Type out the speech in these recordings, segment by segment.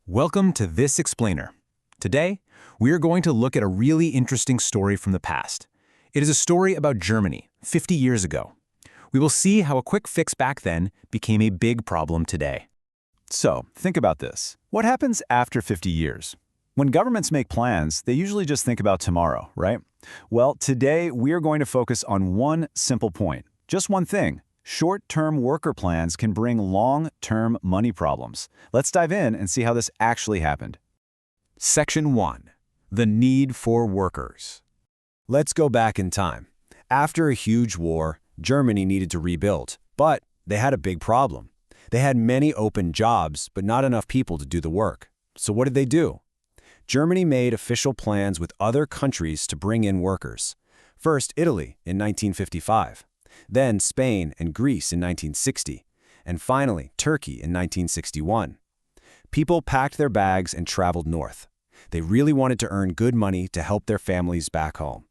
Welcome to This Explainer. Today, we are going to look at a really interesting story from the past. It is a story about Germany, 50 years ago. We will see how a quick fix back then became a big problem today. So, think about this. What happens after 50 years? When governments make plans, they usually just think about tomorrow, right? Well, today we are going to focus on one simple point. Just one thing. Short-term worker plans can bring long-term money problems. Let's dive in and see how this actually happened. Section 1. The need for workers. Let's go back in time. After a huge war, Germany needed to rebuild, but they had a big problem. They had many open jobs, but not enough people to do the work. So what did they do? Germany made official plans with other countries to bring in workers. First, Italy in 1955. Then Spain and Greece in 1960, and finally Turkey in 1961. People packed their bags and traveled north. They really wanted to earn good money to help their families back home.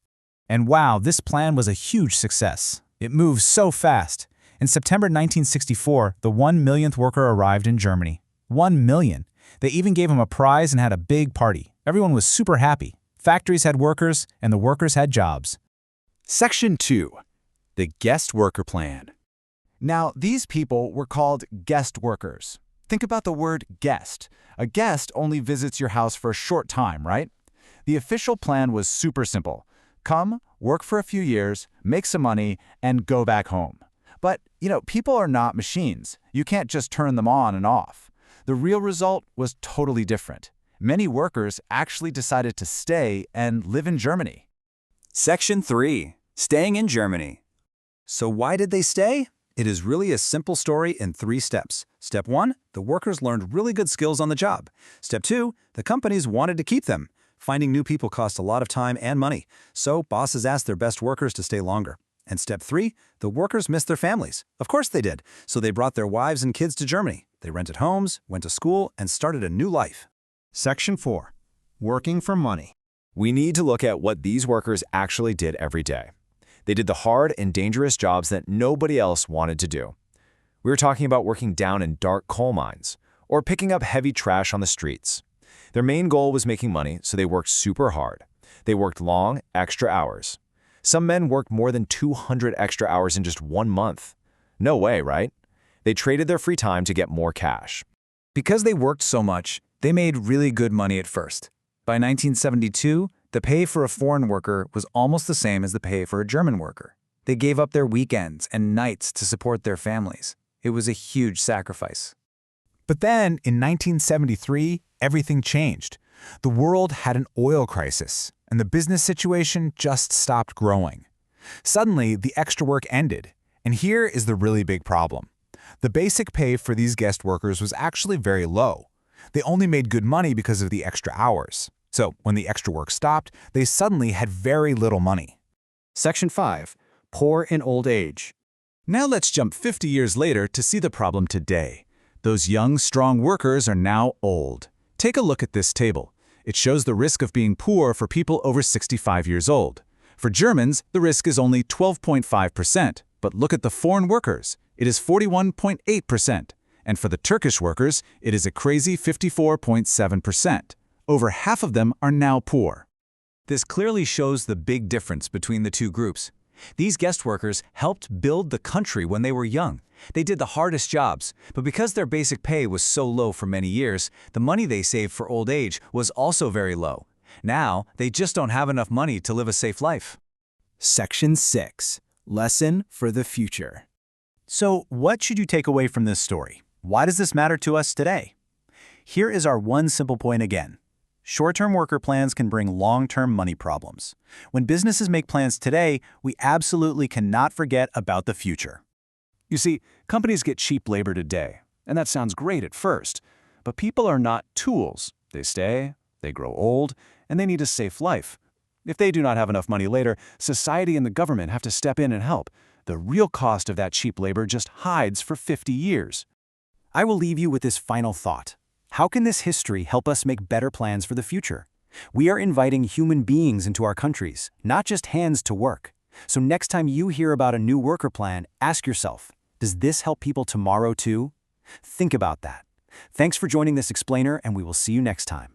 And wow, this plan was a huge success. It moved so fast. In September 1964, the 1 millionth worker arrived in Germany. 1 million. They even gave him a prize and had a big party. Everyone was super happy. Factories had workers, and the workers had jobs. Section 2. The guest worker plan. Now, these people were called guest workers. Think about the word guest. A guest only visits your house for a short time, right? The official plan was super simple. Come, work for a few years, make some money, and go back home. But, people are not machines. You can't just turn them on and off. The real result was totally different. Many workers actually decided to stay and live in Germany. Section 3. Staying in Germany. So why did they stay? It is really a simple story in 3 steps. Step 1, the workers learned really good skills on the job. Step 2, the companies wanted to keep them. Finding new people cost a lot of time and money, so bosses asked their best workers to stay longer. And step 3, the workers missed their families. Of course they did, so they brought their wives and kids to Germany. They rented homes, went to school, and started a new life. Section 4. Working for money. We need to look at what these workers actually did every day. They did the hard and dangerous jobs that nobody else wanted to do. We were talking about working down in dark coal mines or picking up heavy trash on the streets. Their main goal was making money, so they worked super hard. They worked long, extra hours. Some men worked more than 200 extra hours in just 1 month. No way, right? They traded their free time to get more cash. Because they worked so much, they made really good money at first. By 1972, the pay for a foreign worker was almost the same as the pay for a German worker. They gave up their weekends and nights to support their families. It was a huge sacrifice. But then, in 1973, everything changed. The world had an oil crisis, and the business situation just stopped growing. Suddenly, the extra work ended, and here is the really big problem. The basic pay for these guest workers was actually very low. They only made good money because of the extra hours. So, when the extra work stopped, they suddenly had very little money. Section 5. Poor in old age. Now let's jump 50 years later to see the problem today. Those young, strong workers are now old. Take a look at this table. It shows the risk of being poor for people over 65 years old. For Germans, the risk is only 12.5%, but look at the foreign workers. It is 41.8%. And for the Turkish workers, it is a crazy 54.7%. Over half of them are now poor. This clearly shows the big difference between the two groups. These guest workers helped build the country when they were young. They did the hardest jobs, but because their basic pay was so low for many years, the money they saved for old age was also very low. Now, they just don't have enough money to live a safe life. Section 6. Lesson for the future. So, what should you take away from this story? Why does this matter to us today? Here is our one simple point again. Short-term worker plans can bring long-term money problems. When businesses make plans today, we absolutely cannot forget about the future. You see, companies get cheap labor today, and that sounds great at first. But people are not tools. They stay, they grow old, and they need a safe life. If they do not have enough money later, society and the government have to step in and help. The real cost of that cheap labor just hides for 50 years. I will leave you with this final thought. How can this history help us make better plans for the future? We are inviting human beings into our countries, not just hands to work. So next time you hear about a new worker plan, ask yourself, does this help people tomorrow too? Think about that. Thanks for joining this explainer, and we will see you next time.